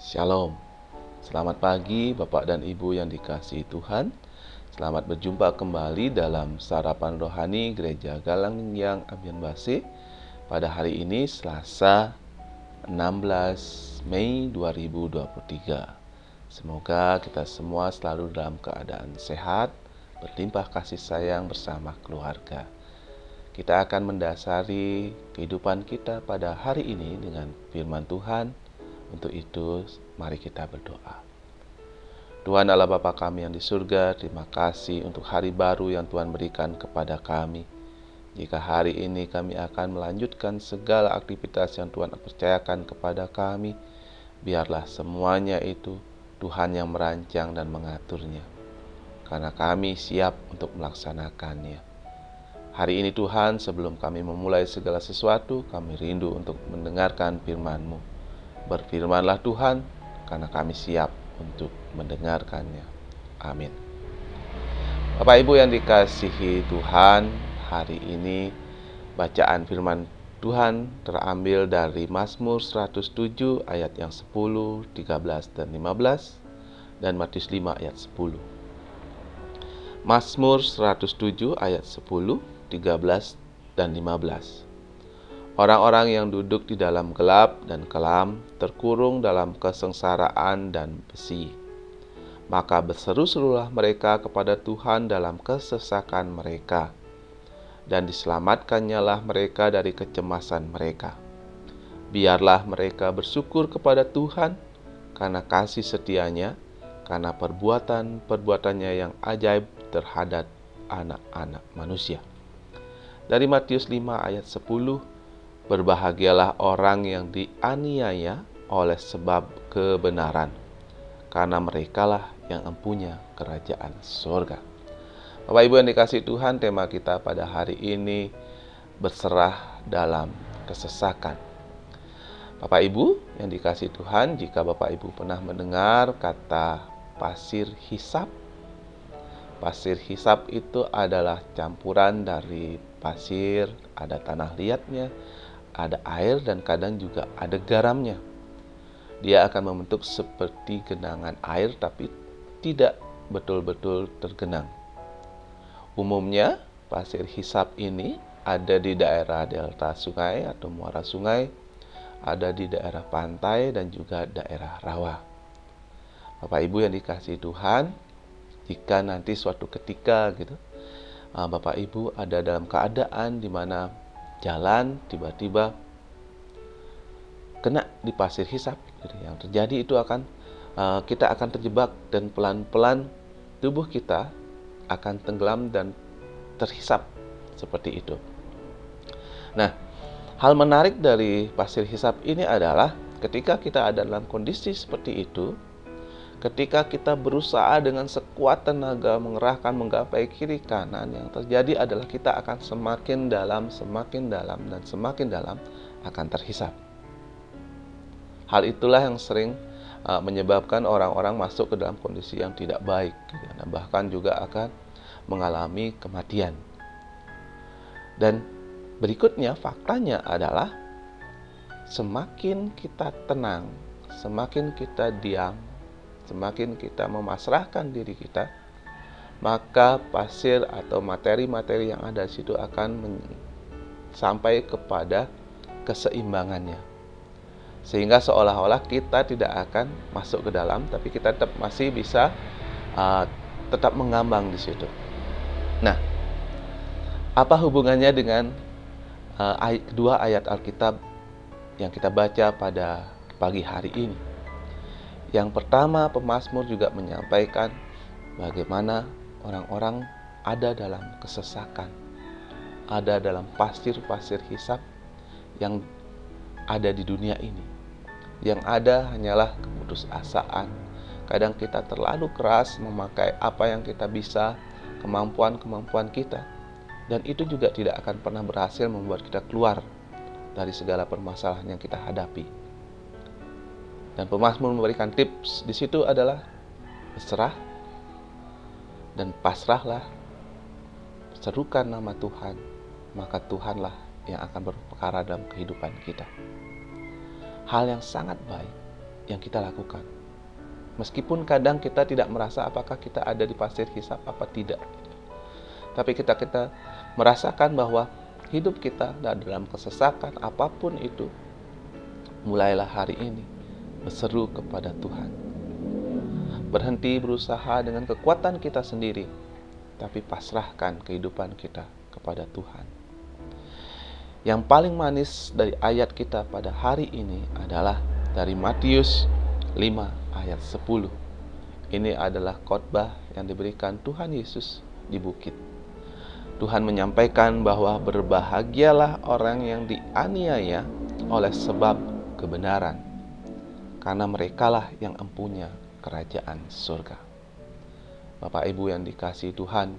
Shalom. Selamat pagi Bapak dan Ibu yang dikasihi Tuhan. Selamat berjumpa kembali dalam Sarapan Rohani Gereja Galang Yang Ambian Base pada hari ini Selasa 16 Mei 2023. Semoga kita semua selalu dalam keadaan sehat, berlimpah kasih sayang bersama keluarga. Kita akan mendasari kehidupan kita pada hari ini dengan firman Tuhan. Untuk itu, mari kita berdoa. Tuhan Allah Bapa kami yang di surga, terima kasih untuk hari baru yang Tuhan berikan kepada kami. Jika hari ini kami akan melanjutkan segala aktivitas yang Tuhan percayakan kepada kami, biarlah semuanya itu Tuhan yang merancang dan mengaturnya, karena kami siap untuk melaksanakannya. Hari ini Tuhan, sebelum kami memulai segala sesuatu, kami rindu untuk mendengarkan firman-Mu. Berfirmanlah Tuhan, karena kami siap untuk mendengarkannya. Amin. Bapak Ibu yang dikasihi Tuhan, hari ini bacaan firman Tuhan terambil dari Mazmur 107 ayat yang 10, 13, dan 15, dan Matius 5 ayat 10. Mazmur 107 ayat 10, 13, dan 15. Orang-orang yang duduk di dalam gelap dan kelam, terkurung dalam kesengsaraan dan besi. Maka berseru-serulah mereka kepada Tuhan dalam kesesakan mereka, dan diselamatkannya lah mereka dari kecemasan mereka. Biarlah mereka bersyukur kepada Tuhan karena kasih setianya, karena perbuatan-perbuatannya yang ajaib terhadap anak-anak manusia. Dari Matius 5 ayat 10, berbahagialah orang yang dianiaya oleh sebab kebenaran, karena merekalah yang empunya kerajaan surga. Bapak Ibu yang dikasihi Tuhan, tema kita pada hari ini berserah dalam kesesakan. Bapak Ibu yang dikasihi Tuhan, jika Bapak Ibu pernah mendengar kata pasir hisap, pasir hisap itu adalah campuran dari pasir, ada tanah liatnya, ada air, dan kadang juga ada garamnya. Dia akan membentuk seperti genangan air tapi tidak betul-betul tergenang. Umumnya pasir hisap ini ada di daerah delta sungai atau muara sungai, ada di daerah pantai, dan juga daerah rawa. Bapak Ibu yang dikasihi Tuhan, jika nanti suatu ketika Bapak Ibu ada dalam keadaan di mana jalan tiba-tiba kena di pasir hisap, yang terjadi itu kita akan terjebak, dan pelan-pelan tubuh kita akan tenggelam dan terhisap seperti itu. Nah, hal menarik dari pasir hisap ini adalah ketika kita ada dalam kondisi seperti itu, ketika kita berusaha dengan sekuat tenaga mengerahkan menggapai kiri kanan, yang terjadi adalah kita akan semakin dalam, dan semakin dalam akan terhisap. Hal itulah yang sering menyebabkan orang-orang masuk ke dalam kondisi yang tidak baik, dan bahkan juga akan mengalami kematian. Dan berikutnya faktanya adalah semakin kita tenang, semakin kita diam, semakin kita memasrahkan diri kita, maka pasir atau materi-materi yang ada di situ akan sampai kepada keseimbangannya. Sehingga seolah-olah kita tidak akan masuk ke dalam, tapi kita tetap masih bisa tetap mengambang di situ. Nah, apa hubungannya dengan kedua ayat Alkitab yang kita baca pada pagi hari ini? Yang pertama, pemazmur juga menyampaikan bagaimana orang-orang ada dalam kesesakan, ada dalam pasir-pasir hisap yang ada di dunia ini. Yang ada hanyalah keputusasaan. Kadang kita terlalu keras memakai apa yang kita bisa, kemampuan-kemampuan kita, dan itu juga tidak akan pernah berhasil membuat kita keluar dari segala permasalahan yang kita hadapi. Dan pemazmur memberikan tips di situ adalah berserah dan pasrahlah, serukan nama Tuhan, maka Tuhanlah yang akan berperkara dalam kehidupan kita. Hal yang sangat baik yang kita lakukan. Meskipun kadang kita tidak merasa apakah kita ada di pasir hisab apa tidak. Tapi kita merasakan bahwa hidup kita dalam kesesakan apapun itu, mulailah hari ini berseru kepada Tuhan. Berhenti berusaha dengan kekuatan kita sendiri, tapi pasrahkan kehidupan kita kepada Tuhan. Yang paling manis dari ayat kita pada hari ini adalah dari Matius 5 ayat 10. Ini adalah khotbah yang diberikan Tuhan Yesus di bukit. Tuhan menyampaikan bahwa berbahagialah orang yang dianiaya oleh sebab kebenaran, karena merekalah yang empunya kerajaan surga. Bapak Ibu yang dikasihi Tuhan,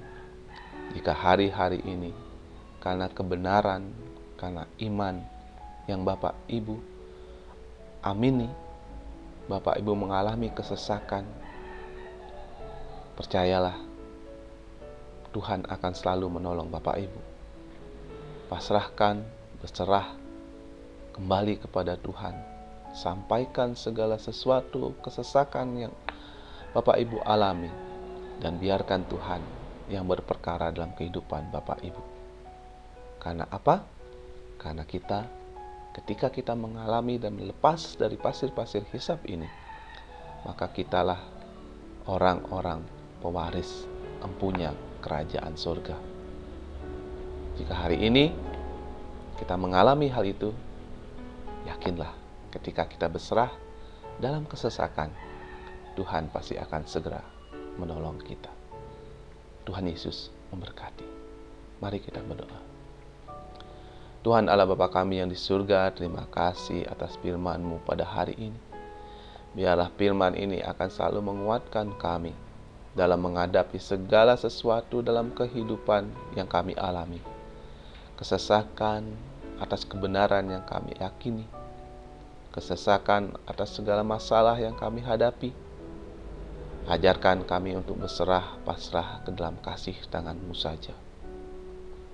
jika hari-hari ini karena kebenaran, karena iman yang Bapak Ibu amini, Bapak Ibu mengalami kesesakan, percayalah Tuhan akan selalu menolong Bapak Ibu. Pasrahkan, berserah kembali kepada Tuhan. Sampaikan segala sesuatu kesesakan yang Bapak Ibu alami, dan biarkan Tuhan yang berperkara dalam kehidupan Bapak Ibu. Karena apa? Karena ketika kita mengalami dan melepas dari pasir-pasir hisab ini, maka kitalah orang-orang pewaris empunya kerajaan surga. Jika hari ini kita mengalami hal itu, yakinlah ketika kita berserah dalam kesesakan, Tuhan pasti akan segera menolong kita. Tuhan Yesus memberkati. Mari kita berdoa. Tuhan Allah Bapa kami yang di surga, terima kasih atas firman-Mu pada hari ini. Biarlah firman ini akan selalu menguatkan kami dalam menghadapi segala sesuatu dalam kehidupan yang kami alami. Kesesakan atas kebenaran yang kami yakini. Kesesakan atas segala masalah yang kami hadapi. Ajarkan kami untuk berserah pasrah ke dalam kasih tangan-Mu saja.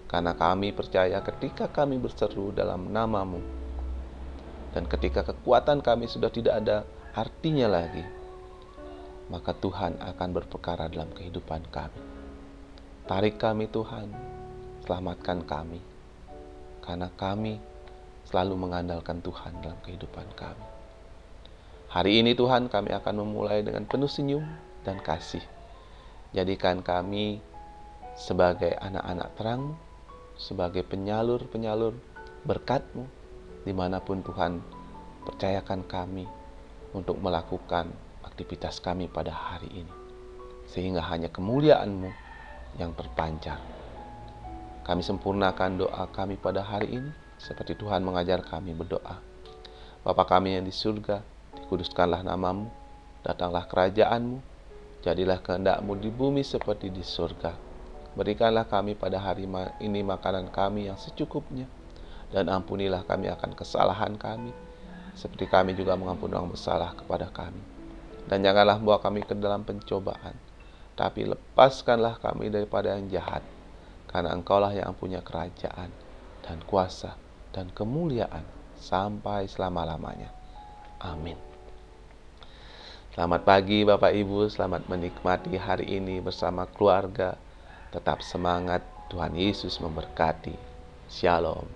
Karena kami percaya ketika kami berseru dalam nama-Mu, dan ketika kekuatan kami sudah tidak ada artinya lagi, maka Tuhan akan berperkara dalam kehidupan kami. Tarik kami Tuhan, selamatkan kami, karena kami selalu mengandalkan Tuhan dalam kehidupan kami. Hari ini Tuhan, kami akan memulai dengan penuh senyum dan kasih. Jadikan kami sebagai anak-anak terang-Mu, sebagai penyalur-penyalur berkat-Mu, dimanapun Tuhan percayakan kami untuk melakukan aktivitas kami pada hari ini, sehingga hanya kemuliaan-Mu yang terpancar. Kami sempurnakan doa kami pada hari ini, seperti Tuhan mengajar kami berdoa. Bapa kami yang di surga, dikuduskanlah nama-Mu, datanglah kerajaan-Mu, jadilah kehendak-Mu di bumi seperti di surga. Berikanlah kami pada hari ini makanan kami yang secukupnya, dan ampunilah kami akan kesalahan kami, seperti kami juga mengampuni orang bersalah kepada kami. Dan janganlah bawa kami ke dalam pencobaan, tapi lepaskanlah kami daripada yang jahat, karena Engkaulah yang punya kerajaan, dan kuasa, dan kemuliaan, sampai selama-lamanya. Amin. Selamat pagi Bapak Ibu, selamat menikmati hari ini bersama keluarga. Tetap semangat, Tuhan Yesus memberkati. Shalom.